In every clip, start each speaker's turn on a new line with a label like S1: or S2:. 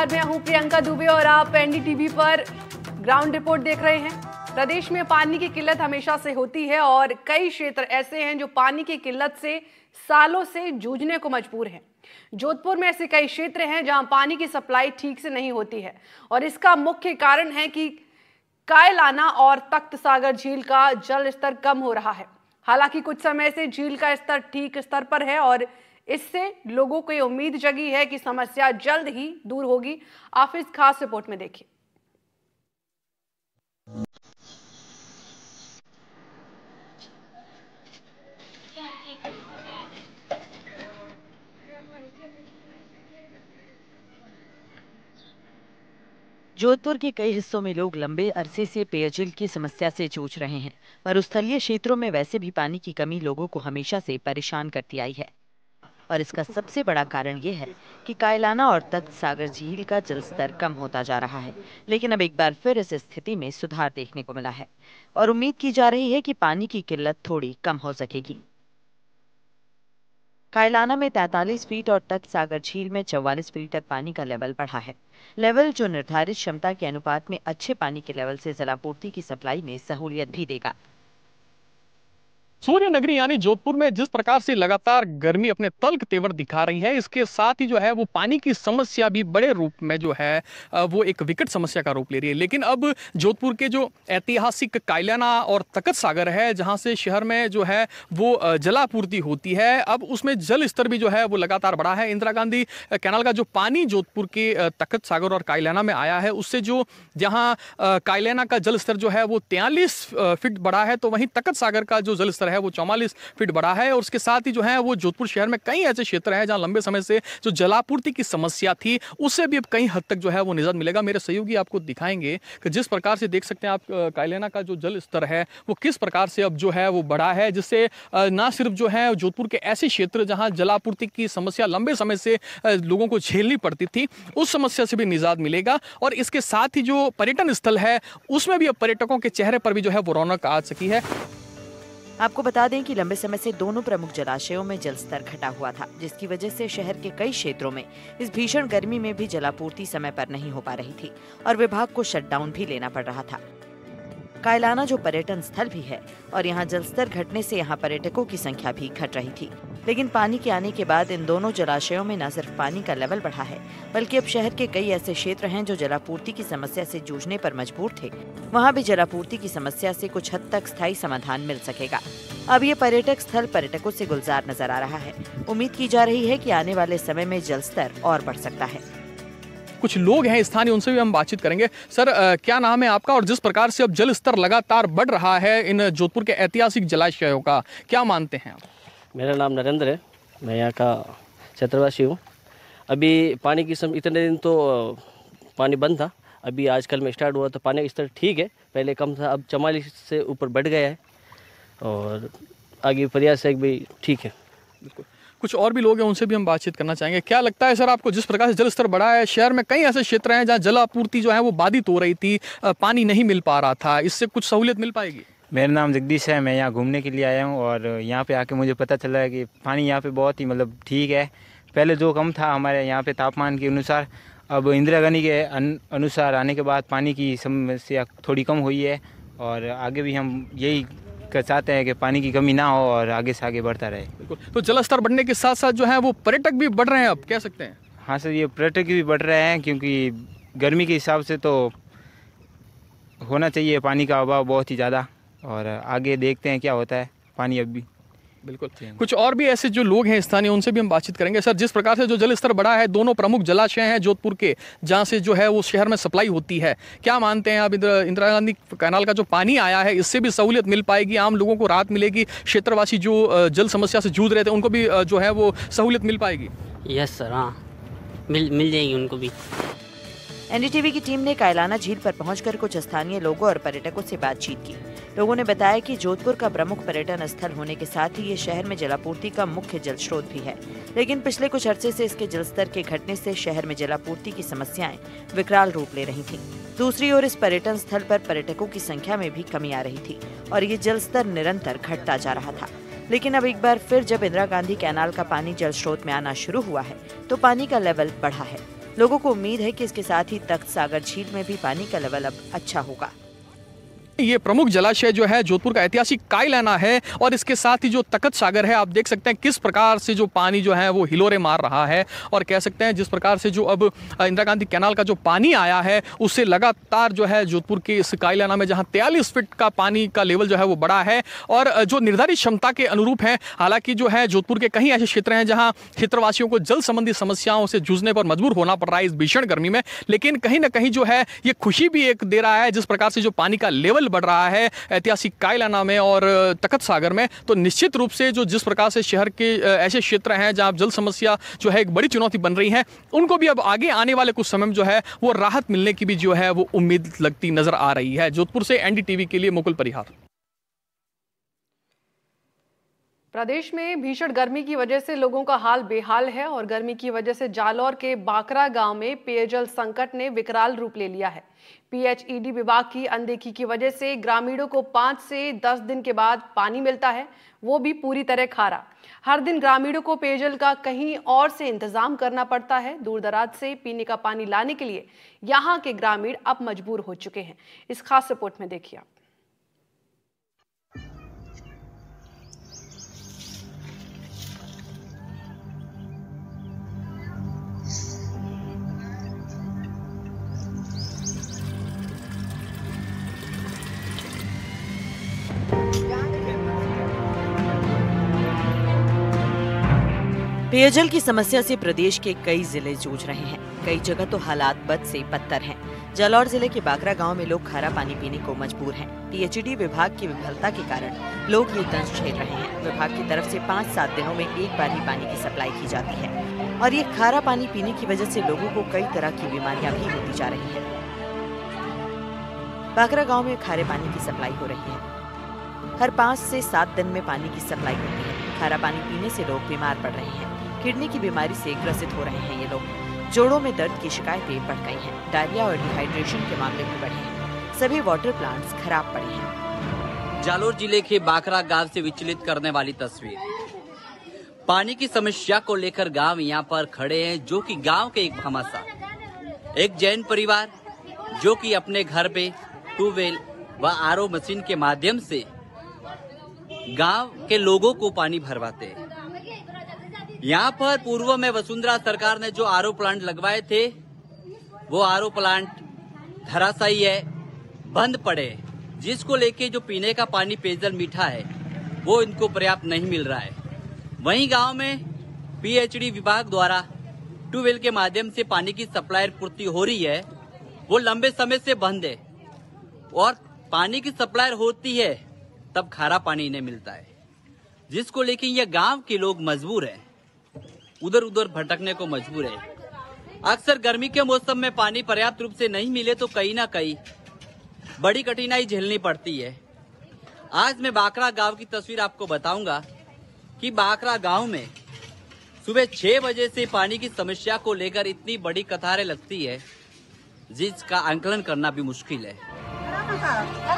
S1: नमस्कार, मैं हूं प्रियंका दुबे और आप एनडीटीवी पर ग्राउंड रिपोर्ट देख रहे हैं। प्रदेश में पानी की किल्लत हमेशा से होती है और कई क्षेत्र ऐसे हैं जो पानी की किल्लत से सालों से जूझने को मजबूर हैं। जोधपुर में ऐसे कई क्षेत्र हैं जहां पानी की सप्लाई ठीक से नहीं होती है और इसका मुख्य कारण है कि कायलाना और तख्त सागर झील का जल स्तर कम हो रहा है। हालांकि कुछ समय से झील का स्तर ठीक स्तर पर है और इससे लोगों को ये उम्मीद जगी है कि समस्या जल्द ही दूर होगी। आप इस खास रिपोर्ट में देखिए।
S2: जोधपुर के कई हिस्सों में लोग लंबे अरसे से पेयजल की समस्या से जूझ रहे हैं, पर स्थलीय क्षेत्रों में वैसे भी पानी की कमी लोगों को हमेशा से परेशान करती आई है। और इसका सबसे बड़ा कारण ये है कि कायलाना और तख्त सागर झील का जलस्तर कम होता जा रहा है। लेकिन अब एक बार फिर इस स्थिति में सुधार देखने को मिला है और उम्मीद की जा रही है कि पानी की किल्लत थोड़ी कम हो सकेगी। कायलाना में 43 फीट और तख्त सागर झील में 44 फीट तक पानी का लेवल बढ़ा है। लेवल जो निर्धारित क्षमता के अनुपात में अच्छे पानी के लेवल से जलापूर्ति की सप्लाई में सहूलियत भी देगा।
S3: सूर्य नगरी यानी जोधपुर में जिस प्रकार से लगातार गर्मी अपने तल्ख तेवर दिखा रही है, इसके साथ ही जो है वो पानी की समस्या भी बड़े रूप में जो है वो एक विकट समस्या का रूप ले रही है। लेकिन अब जोधपुर के जो ऐतिहासिक कायलाना और तख्त सागर है, जहां से शहर में जो है वो जलापूर्ति होती है, अब उसमें जल स्तर भी जो है वो लगातार बढ़ा है। इंदिरा गांधी कैनाल का जो पानी जोधपुर के तख्त सागर और कायलाना में आया है, उससे जो जहाँ कायलाना का जल स्तर जो है वो 43 फीट बढ़ा है, तो वहीं तख्त सागर का जो जल स्तर है वो 44 फीट बढ़ा है। और उसके साथ ही जो है वो जोधपुर शहर में कई ऐसे क्षेत्र हैं जहां लंबे समय से जो जलापूर्ति की समस्या थी उससे भी अब कई हद तक जो है वो निजात मिलेगा। मेरे सहयोगी आपको दिखाएंगे कि जिस प्रकार से देख सकते हैं आप कायलाना का जो जल स्तर है वो किस प्रकार से अब जो है वो बढ़ा है, जिससे ना सिर्फ जो है जोधपुर के ऐसे क्षेत्र जहां जलापूर्ति की समस्या लंबे समय से लोगों को झेलनी पड़ती थी उस समस्या से भी निजात मिलेगा। और इसके साथ ही जो पर्यटन स्थल है उसमें भी अब पर्यटकों के चेहरे पर भी जो है वो रौनक आ सकी है।
S2: आपको बता दें कि लंबे समय से दोनों प्रमुख जलाशयों में जलस्तर घटा हुआ था, जिसकी वजह से शहर के कई क्षेत्रों में इस भीषण गर्मी में भी जलापूर्ति समय पर नहीं हो पा रही थी और विभाग को शटडाउन भी लेना पड़ रहा था। कायलाना जो पर्यटन स्थल भी है और यहाँ जलस्तर घटने से यहाँ पर्यटकों की संख्या भी घट रही थी। लेकिन पानी के आने के बाद इन दोनों जलाशयों में न सिर्फ पानी का लेवल बढ़ा है, बल्कि अब शहर के कई ऐसे क्षेत्र हैं जो जलापूर्ति की समस्या से जूझने पर मजबूर थे। वहाँ भी जलापूर्ति की समस्या से कुछ हद तक स्थायी समाधान मिल सकेगा। अब ये पर्यटक स्थल पर्यटकों से गुलजार नजर आ रहा है। उम्मीद की जा रही है कि आने वाले समय में जलस्तर और बढ़ सकता है।
S3: कुछ लोग हैं स्थानीय, उनसे भी हम बातचीत करेंगे। सर, क्या नाम है आपका और जिस प्रकार से अब जल स्तर लगातार बढ़ रहा है इन जोधपुर के ऐतिहासिक जलाशयों का, क्या मानते हैं आप?
S4: मेरा नाम नरेंद्र है, मैं यहाँ का क्षेत्रवासी हूँ। अभी पानी की इतने दिन तो पानी बंद था, अभी आजकल में स्टार्ट हुआ तो पानी का स्तर ठीक है, पहले कम था, अब 44 से ऊपर बढ़ गया है और आगे प्रयास है भी ठीक है।
S3: बिल्कुल, कुछ और भी लोग हैं, उनसे भी हम बातचीत करना चाहेंगे। क्या लगता है सर आपको, जिस प्रकार से जल स्तर बढ़ा है, शहर में कई ऐसे क्षेत्र हैं जहां जलापूर्ति जो है वो बाधित हो रही थी, पानी नहीं मिल पा रहा था, इससे कुछ सहूलियत मिल पाएगी?
S5: मेरा नाम जगदीश है, मैं यहाँ घूमने के लिए आया हूँ और यहाँ पे आके मुझे पता चला है कि पानी यहाँ पे बहुत ही मतलब ठीक है। पहले जो कम था हमारे यहाँ पे तापमान के अनुसार, अब इंदिरा गांधी के अनुसार आने के बाद पानी की समस्या थोड़ी कम हुई है और आगे भी हम यही चाहते हैं कि पानी की कमी ना हो और आगे से आगे बढ़ता रहे।
S3: बिल्कुल, तो जल स्तर बढ़ने के साथ साथ जो है वो पर्यटक भी बढ़ रहे हैं, अब कह सकते हैं।
S5: हाँ सर, ये पर्यटक भी बढ़ रहे हैं क्योंकि गर्मी के हिसाब से तो होना चाहिए पानी का अभाव बहुत ही ज़्यादा, और आगे देखते हैं क्या होता है पानी अब भी।
S3: बिल्कुल, कुछ और भी ऐसे जो लोग हैं स्थानीय, उनसे भी हम बातचीत करेंगे। सर, जिस प्रकार से जो जल स्तर बढ़ा है, दोनों प्रमुख जलाशय हैं जोधपुर के जहां से जो है वो शहर में सप्लाई होती है, क्या मानते हैं आप? इंदिरा गांधी कैनाल का जो पानी आया है इससे भी सहूलियत मिल पाएगी, आम लोगों को राहत मिलेगी, क्षेत्रवासी जो जल समस्या से जूझ रहे थे उनको भी जो है वो सहूलियत मिल पाएगी?
S6: यस सर, हाँ, मिल जाएगी उनको भी।
S2: एनडीटीवी की टीम ने कायलाना झील पर पहुंचकर कुछ स्थानीय लोगों और पर्यटकों से बातचीत की। लोगों ने बताया कि जोधपुर का प्रमुख पर्यटन स्थल होने के साथ ही ये शहर में जलापूर्ति का मुख्य जल स्रोत भी है, लेकिन पिछले कुछ अरसे से इसके जलस्तर के घटने से शहर में जलापूर्ति की समस्याएं विकराल रूप ले रही थीं। दूसरी ओर इस पर्यटन स्थल पर पर्यटकों की संख्या में भी कमी आ रही थी और ये जल स्तर निरंतर घटता जा रहा था। लेकिन अब एक बार फिर जब इंदिरा गांधी कैनाल का पानी जल स्रोत में आना शुरू हुआ है तो पानी का लेवल बढ़ा है। लोगों को उम्मीद है कि इसके साथ ही तख्त सागर झील में भी पानी का लेवल अब अच्छा होगा।
S3: ये प्रमुख जलाशय जो है जोधपुर का ऐतिहासिक कायलाना है और इसके साथ ही जो तख्त सागर है, आप देख सकते हैं किस प्रकार से जो पानी जो है वो हिलोरे मार रहा है। और कह सकते हैं जिस प्रकार से जो अब इंदिरा गांधी कैनाल का जो पानी आया है उससे लगातार जो है जोधपुर के इस कायलाना में जहां 43 फीट का पानी का लेवल जो है वो बढ़ा है और जो निर्धारित क्षमता के अनुरूप है। हालांकि जो है जोधपुर के कई ऐसे क्षेत्र हैं जहाँ क्षेत्रवासियों को जल संबंधी समस्याओं से जूझने पर मजबूर होना पड़ रहा है इस भीषण गर्मी में, लेकिन कहीं ना कहीं जो है ये खुशी भी एक दे रहा है जिस प्रकार से जो पानी का लेवल बढ़ रहा है ऐतिहासिक कायलाना में और तख्त सागर में। तो निश्चित रूप से जो जिस प्रकार से शहर के ऐसे क्षेत्र हैं जहां जल समस्या जो है एक बड़ी चुनौती बन रही है, उनको भी अब आगे आने वाले कुछ समय में जो है वो राहत मिलने की भी जो है वो उम्मीद लगती नजर आ रही है। जोधपुर से एनडीटीवी के लिए मुकुल परिहार।
S1: प्रदेश में भीषण गर्मी की वजह से लोगों का हाल बेहाल है और गर्मी की वजह से जालौर के बाकरा गांव में पेयजल संकट ने विकराल रूप ले लिया है। पीएचईडी विभाग की अनदेखी की वजह से ग्रामीणों को 5 से 10 दिन के बाद पानी मिलता है, वो भी पूरी तरह खारा। हर दिन ग्रामीणों को पेयजल का कहीं और से इंतजाम करना पड़ता है। दूर दराज से पीने का पानी लाने के लिए यहाँ के ग्रामीण अब मजबूर हो चुके हैं। इस खास रिपोर्ट में देखिए आप।
S2: पेयजल की समस्या से प्रदेश के कई जिले जूझ रहे हैं। कई जगह तो हालात बद से बदतर हैं। जालौर जिले के बाकरा गांव में लोग खारा पानी पीने को मजबूर हैं। पीएचईडी विभाग की विफलता के कारण लोग ये तंज झेल रहे हैं। विभाग की तरफ से 5-7 दिनों में एक बार ही पानी की सप्लाई की जाती है और ये खारा पानी पीने की वजह से लोगों को कई तरह की बीमारियां भी होती जा रही हैं। बाकरा गाँव में खारे पानी की सप्लाई हो रही है। हर 5 से 7 दिन में पानी की सप्लाई होती है। खारा पानी पीने से लोग बीमार पड़ रहे हैं। किडनी की बीमारी से ग्रसित हो रहे हैं ये लोग। जोड़ों में दर्द की शिकायतें बढ़ गई हैं। डायरिया और डिहाइड्रेशन के मामले भी बढ़े हैं। सभी वाटर प्लांट्स खराब पड़े हैं।
S7: जालौर जिले के बाकरा गांव से विचलित करने वाली तस्वीर। पानी की समस्या को लेकर गांव यहां पर खड़े हैं, जो कि गांव के एक भामाशाह, एक जैन परिवार जो कि अपने घर पे ट्यूबवेल व आरओ मशीन के माध्यम से गांव के लोगों को पानी भरवाते हैं। यहाँ पर पूर्व में वसुंधरा सरकार ने जो आरओ प्लांट लगवाए थे, वो आरओ प्लांट धराशायी है, बंद पड़े, जिसको लेके जो पीने का पानी पेयजल मीठा है वो इनको पर्याप्त नहीं मिल रहा है। वहीं गांव में पीएचईडी विभाग द्वारा ट्यूबवेल के माध्यम से पानी की सप्लाई पूर्ति हो रही है, वो लंबे समय से बंद है और पानी की सप्लाई होती है तब खारा पानी इन्हें मिलता है, जिसको लेके ये गांव के लोग मजबूर है, उधर उधर भटकने को मजबूर है। अक्सर गर्मी के मौसम में पानी पर्याप्त रूप से नहीं मिले तो कहीं ना कहीं बड़ी कठिनाई झेलनी पड़ती है। आज मैं बाकरा गांव की तस्वीर आपको बताऊंगा कि बाकरा गांव में सुबह 6 बजे से पानी की समस्या को लेकर इतनी बड़ी कतारें लगती है, जिसका आंकलन करना भी मुश्किल है।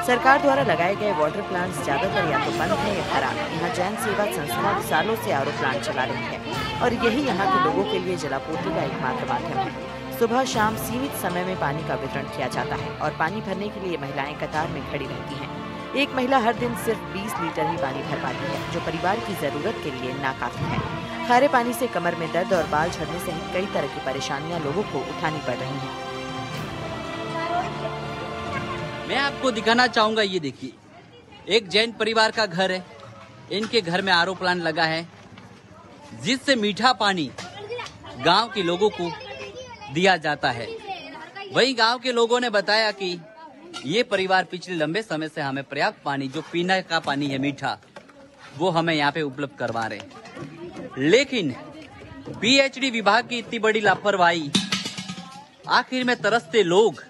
S2: सरकार द्वारा लगाए गए वाटर प्लांट्स ज्यादातर या तो बंद है या खराब। यहाँ जैन सेवा संस्था सालों से आरओ प्लांट चला रही है और यही यहाँ के लोगों के लिए जलापूर्ति का एकमात्र माध्यम है। सुबह शाम सीमित समय में पानी का वितरण किया जाता है और पानी भरने के लिए महिलाएं कतार में खड़ी रहती हैं। एक महिला हर दिन सिर्फ 20 लीटर ही पानी भर पाती है, जो परिवार की जरूरत के लिए नाकाफी है। खारे पानी से कमर में दर्द और बाल झड़ने सहित कई तरह की परेशानियां लोगों को उठानी पड़ रही हैं।
S7: मैं आपको दिखाना चाहूंगा, ये देखिए, एक जैन परिवार का घर है। इनके घर में आरओ प्लांट लगा है, जिससे मीठा पानी गांव के लोगों को दिया जाता है। वहीं गांव के लोगों ने बताया कि ये परिवार पिछले लंबे समय से हमें पर्याप्त पानी, जो पीने का पानी है मीठा, वो हमें यहाँ पे उपलब्ध करवा रहे हैं। लेकिन पीएचईडी विभाग की इतनी बड़ी लापरवाही, आखिर में तरसते लोग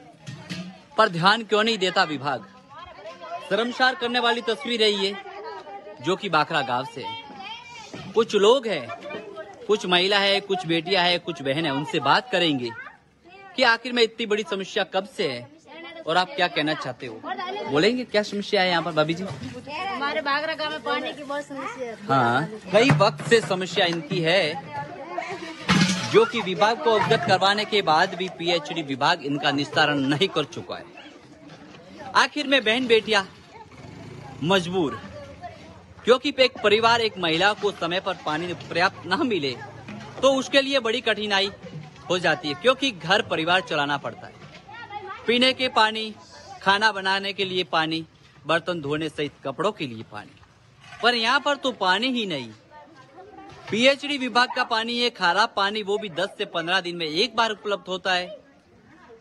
S7: पर ध्यान क्यों नहीं देता विभाग। शर्मसार करने वाली तस्वीर है ये, जो कि बाकरा गांव से है। कुछ लोग हैं, कुछ महिला है, कुछ बेटियां है, कुछ बहन है, उनसे बात करेंगे कि आखिर में इतनी बड़ी समस्या कब से है और आप क्या कहना चाहते हो। बोलेंगे क्या समस्या है यहाँ पर भाभी जी?
S8: हमारे बाकरा गांव में पानी की बहुत समस्या है।
S7: हाँ, कई वक्त से समस्या इनकी है, जो कि विभाग को अवगत करवाने के बाद भी पीएचडी विभाग इनका निस्तारण नहीं कर चुका है। आखिर में बहन बेटियां मजबूर, क्योंकि एक परिवार एक महिला को समय पर पानी पर्याप्त न मिले तो उसके लिए बड़ी कठिनाई हो जाती है, क्योंकि घर परिवार चलाना पड़ता है। पीने के पानी, खाना बनाने के लिए पानी, बर्तन धोने सहित कपड़ों के लिए पानी, पर यहाँ पर तो पानी ही नहीं। पीएचडी विभाग का पानी है खारा पानी, वो भी 10 से 15 दिन में एक बार उपलब्ध होता है।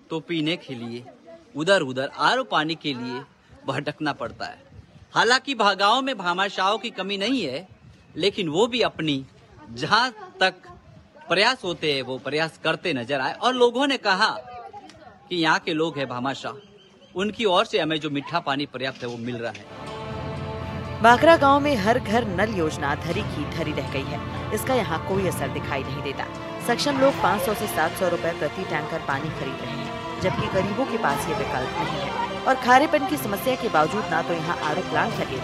S7: तो पीने के लिए उधर उधर आरओ पानी के लिए भटकना पड़ता है। हालांकि गांव में भामाशाहों की कमी नहीं है, लेकिन वो भी अपनी जहां तक प्रयास होते हैं वो प्रयास करते नजर आए। और लोगों ने कहा कि यहाँ के लोग हैं भामाशाह, उनकी ओर से हमें जो मीठा पानी पर्याप्त है वो मिल रहा है।
S2: बाकरा गांव में हर घर नल योजना धरी की धरी रह गई है। इसका यहाँ कोई असर दिखाई नहीं देता। सक्षम लोग 500 से 700 रुपए प्रति टैंकर पानी खरीद रहे हैं, जबकि गरीबों के पास ये विकल्प नहीं है। और खारेपन की समस्या के बावजूद ना तो यहाँ आरओ प्लांट लगे,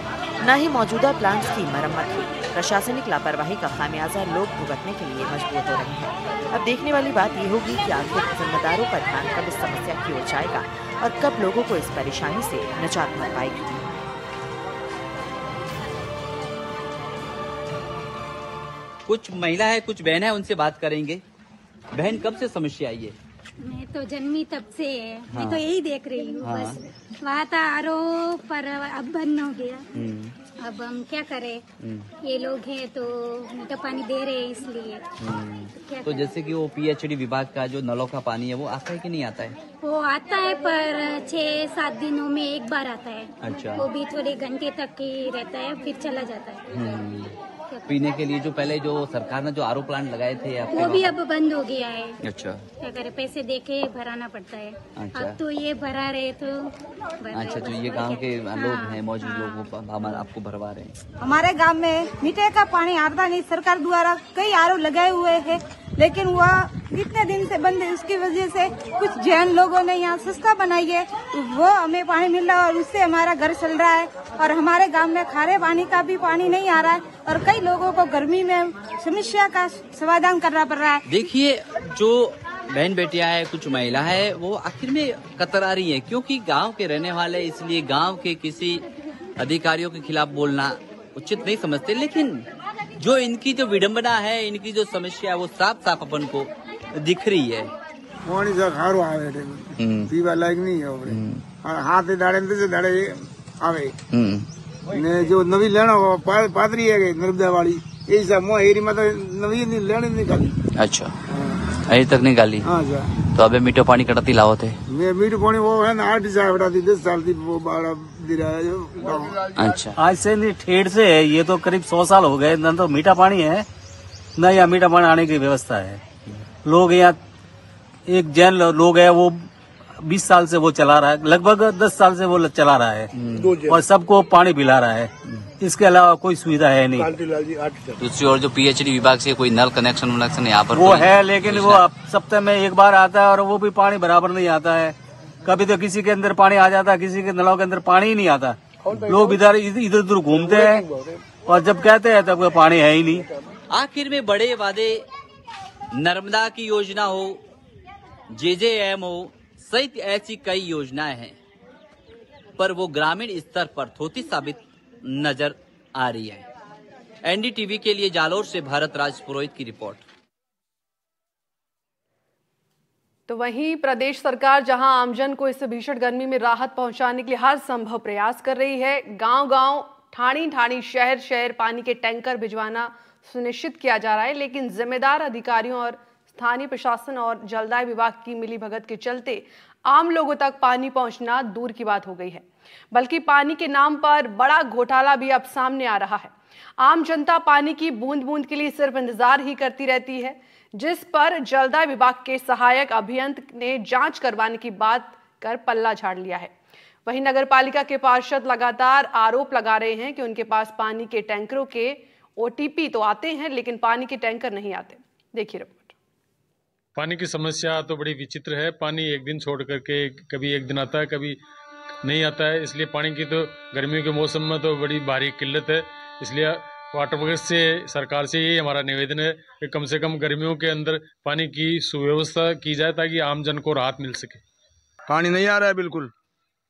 S2: न ही मौजूदा प्लांट्स की मरम्मत हुई। प्रशासनिक लापरवाही का खामियाजा लोग भुगतने के लिए मजबूर हो रहे हैं। अब देखने वाली बात ये होगी कि आखिर जिम्मेदारों का ध्यान कब इस समस्या की ओर जाएगा और कब लोगों को इस परेशानी से निजात मिल पाएगी।
S7: कुछ महिला है, कुछ बहन है, उनसे बात करेंगे। बहन, कब से समस्या आई है?
S8: मैं तो जन्मी तब से है। मैं तो यही देख रही हूँ। बस वहाँ था आरओ, पर अब बंद हो गया। अब हम क्या करें, ये लोग हैं तो मीठा पानी दे रहे हैं इसलिए।
S7: तो जैसे कि वो पीएचडी विभाग का जो नलों का पानी है वो आता है कि नहीं आता है?
S8: वो आता है पर 6-7 दिनों में एक बार आता है।
S7: अच्छा।
S8: वो भी थोड़े घंटे तक ही रहता है, फिर चला जाता है।
S7: पीने के लिए जो पहले जो सरकार ने जो आरओ प्लांट लगाए थे
S8: वो भी अब बंद हो गया है।
S7: अच्छा।
S8: क्या करे, पैसे देके भराना पड़ता है।
S7: अच्छा।
S8: अब तो ये भरा रहे तो
S7: अच्छा, जो ये गांव के लोग हैं, मौजूद लोग, वो आपको भरवा रहे हैं।
S9: हमारे गांव में मीठे का पानी आता नहीं। सरकार द्वारा कई आरओ लगाए हुए हैं, लेकिन वह इतने दिन से बंद है। उसकी वजह से कुछ जैन लोगों ने यहाँ सस्ता बनाई है, वो हमें पानी मिल रहा है और उससे हमारा घर चल रहा है। और हमारे गांव में खारे पानी का भी पानी नहीं आ रहा है और कई लोगों को गर्मी में समस्या का समाधान करना पड़ रहा है।
S7: देखिए, जो बहन बेटियां है, कुछ महिला है, वो आखिर में कतरा रही है, क्योंकि गांव के रहने वाले, इसलिए गांव के किसी अधिकारियों के खिलाफ बोलना उचित नहीं समझते। लेकिन जो इनकी जो विडंबना है, इनकी जो समस्या है, वो साफ साफ अपन को दिख रही है।
S10: पानी से खारो आवे पीवा लायक नहीं है। हाथ दाड़े से दाड़े आवे ने जो नवी लेना पादरी है नर्मदा वाली, यही सब मोह एरी में तो नवी नहीं लेने निकाली। अच्छा, अभी तक निकाली। हाँ सर। तो अबे मीठो पानी कटती लाओ थे? मीठो पानी वो है ना 8 साल बड़ा थी, 10 साल थी, वो बड़ा दिरा है जो।
S11: अच्छा, आज से नहीं, ठेठ से है ये तो करीब 100 साल हो गए। न तो मीठा पानी है न यहाँ मीठा पानी आने की व्यवस्था है। लोग यहाँ एक जैन लोग है, वो 20 साल से वो चला रहा है, लगभग 10 साल से वो चला रहा है और सबको पानी पिला रहा है। इसके अलावा कोई सुविधा है नहीं।
S7: दूसरी ओर जो पीएचडी विभाग से कोई नल कनेक्शन यहाँ पर
S11: वो है, लेकिन वो सप्ताह में एक बार आता है और वो भी पानी बराबर नहीं आता है। कभी तो किसी के अंदर पानी आ जाता है, किसी के नलों के अंदर पानी ही नहीं आता। लोग इधर इधर घूमते हैं और जब कहते हैं तब पानी है ही नहीं।
S7: आखिर में बड़े वादे, नर्मदा की योजना हो, जेजेएम हो, सहित ऐसी कई योजनाएं हैं, पर वो ग्रामीण स्तर पर थोथी साबित नजर आ रही है। एनडीटीवी के लिए जालोर से भारत राज पुरोहित की रिपोर्ट।
S1: तो वहीं प्रदेश सरकार जहां आमजन को इस भीषण गर्मी में राहत पहुंचाने के लिए हर संभव प्रयास कर रही है। गांव-गांव, ठाणी-ठाणी, शहर-शहर पानी के टैंकर भिजवाना सुनिश्चित किया जा रहा है, लेकिन जिम्मेदार अधिकारियों और स्थानीय प्रशासन और जलदाय विभाग की मिलीभगत के चलते आम लोगों तक पानी पहुंचना दूर की बात हो गई है, बल्कि पानी के नाम पर बड़ा घोटाला भी अब सामने आ रहा है। आम जनता पानी की बूंद बूंद के लिए सिर्फ इंतजार ही करती रहती है, जिस पर जलदाय विभाग के सहायक अभियंता ने जांच करवाने की बात कर पल्ला झाड़ लिया है। वहीं नगर पालिका के पार्षद लगातार आरोप लगा रहे हैं कि उनके पास पानी के टैंकरों के ओटीपी तो आते हैं, लेकिन पानी के टैंकर नहीं आते। देखिए रिपोर्ट।
S12: पानी की समस्या तो बड़ी विचित्र है। पानी एक दिन छोड़ करके कभी एक दिन आता है, कभी नहीं आता है। इसलिए पानी की तो गर्मियों के मौसम में तो बड़ी भारी किल्लत है। इसलिए वाटर वर्क्स से, सरकार से यही हमारा निवेदन है कि कम से कम गर्मियों के अंदर पानी की सुव्यवस्था की जाए ताकि आम जन को राहत मिल सके।
S13: पानी नहीं आ रहा है बिल्कुल।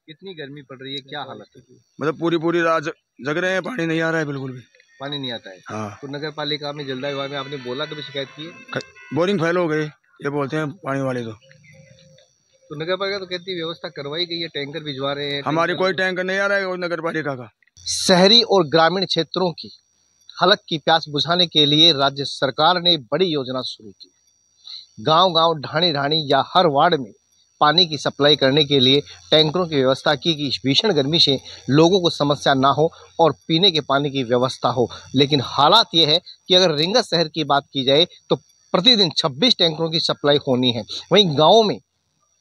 S14: कितनी गर्मी पड़ रही है, क्या हालत है?
S13: मतलब पूरी रात जग रहे हैं, पानी नहीं आ रहा है बिल्कुल भी।
S14: पानी नहीं आता है।
S13: हाँ।
S14: तो नगर पालिका में, जलदाय विभाग में आपने बोला, कभी शिकायत की है?
S13: बोरिंग फेल हो गए, ये बोलते हैं पानी वाले।
S14: तो नगर पालिका तो कहती है व्यवस्था करवाई गई है, टैंकर भिजवा रहे हैं।
S13: हमारी कोई टैंकर नहीं आ रहा है नगर पालिका का।
S14: शहरी और ग्रामीण क्षेत्रों की हलक की प्यास बुझाने के लिए राज्य सरकार ने बड़ी योजना शुरू की। गांव-गांव, ढाणी-ढाणी या हर वार्ड में पानी की सप्लाई करने के लिए टैंकरों की व्यवस्था की कि इस भीषण गर्मी से लोगों को समस्या ना हो और पीने के पानी की व्यवस्था हो। लेकिन हालात ये है कि अगर रींगत शहर की बात की जाए तो प्रतिदिन 26 टैंकरों की सप्लाई होनी है। वहीं गाँव में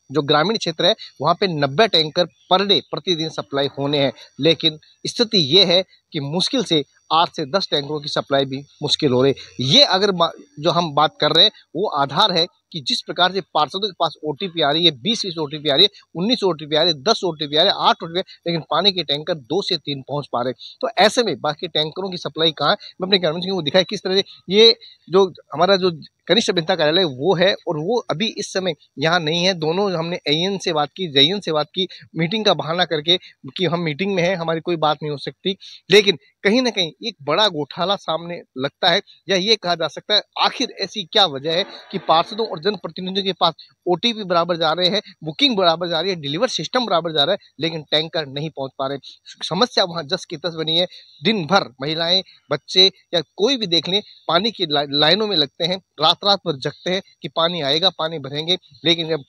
S14: जो ग्रामीण क्षेत्र है वहाँ पे 90 टैंकर पर डे प्रतिदिन सप्लाई होने हैं। लेकिन स्थिति ये है कि मुश्किल से 8 से 10 टैंकरों की सप्लाई भी मुश्किल हो रही है। ये अगर जो हम बात कर रहे हैं वो आधार है कि जिस प्रकार से पार्षदों के पास ओटीपी आ रही है, 20 ओटीपी आ रही है, 19 ओटीपी आ रही है, 10 ओटीपी आ रही है, 8 ओटीपी, लेकिन पानी के टैंकर 2 से 3 पहुंच पा रहे। तो ऐसे में बाकी टैंकरों की सप्लाई कहाँ है, मैं अपने कैमरे को दिखाया किस तरह से। ये जो हमारा जो कनिष्ठ अभियंता कार्यालय वो है और वो अभी इस समय यहाँ नहीं है। दोनों हमने एएन से बात की, जेईएन से बात की, मीटिंग का बहाना करके कि हम मीटिंग में हैं, हमारी कोई बात नहीं हो सकती। लेकिन कहीं ना कहीं एक बड़ा घोटाला सामने लगता है, या ये कहा जा सकता है आखिर ऐसी क्या वजह है कि पार्षदों और जनप्रतिनिधियों के पास ओटीपी बराबर जा रहे हैं, बुकिंग बराबर जा रही है, डिलीवर सिस्टम बराबर जा रहा है, लेकिन टैंकर नहीं पहुंच पा रहे। समस्या वहां जस की तस बनी है। दिन भर महिलाएं, बच्चे या कोई भी देख लें पानी की लाइनों में लगते हैं, रात भर जगते हैं कि पानी आएगा, पानी भरेंगे। लेकिन जब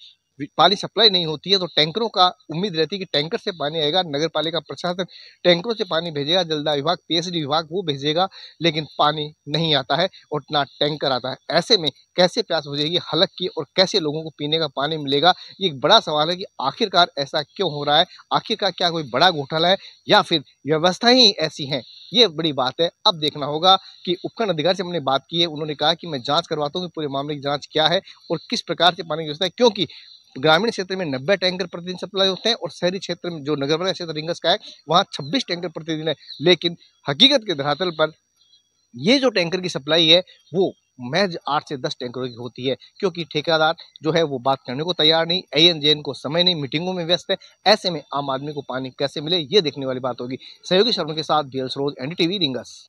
S14: पानी सप्लाई नहीं होती है तो टैंकरों का उम्मीद रहती है कि टैंकर से पानी आएगा, नगर पालिका प्रशासन टैंकरों से पानी भेजेगा, जलदाय विभाग, पीएचडी विभाग वो भेजेगा, लेकिन पानी नहीं आता है और ना टैंकर आता है। ऐसे में कैसे प्यास बुझेगी हलक की और कैसे लोगों को पीने का पानी मिलेगा, ये एक बड़ा सवाल है कि आखिरकार ऐसा क्यों हो रहा है। आखिरकार क्या कोई बड़ा घोटाला है या फिर व्यवस्था ही ऐसी है, ये बड़ी बात है। अब देखना होगा कि उपखंड अधिकारी से हमने बात की है, उन्होंने कहा कि मैं जांच करवाता हूँ कि पूरे मामले की जांच क्या है और किस प्रकार से पानी की व्यवस्था है, क्योंकि ग्रामीण क्षेत्र में 90 टैंकर प्रतिदिन सप्लाई होते हैं और शहरी क्षेत्र में जो नगर पालिका क्षेत्र रींगस का है वहाँ 26 टैंकर प्रतिदिन है। लेकिन हकीकत के धरातल पर ये जो टैंकर की सप्लाई है वो महज 8 से 10 टैंकरों की होती है, क्योंकि ठेकेदार जो है वो बात करने को तैयार नहीं, एएन जेएन को समय नहीं, मीटिंगों में व्यस्त है। ऐसे में आम आदमी को पानी कैसे मिले, ये देखने वाली बात होगी। सहयोगी शर्मा के साथ डीएल सरोज, एनडीटीवी रींगस।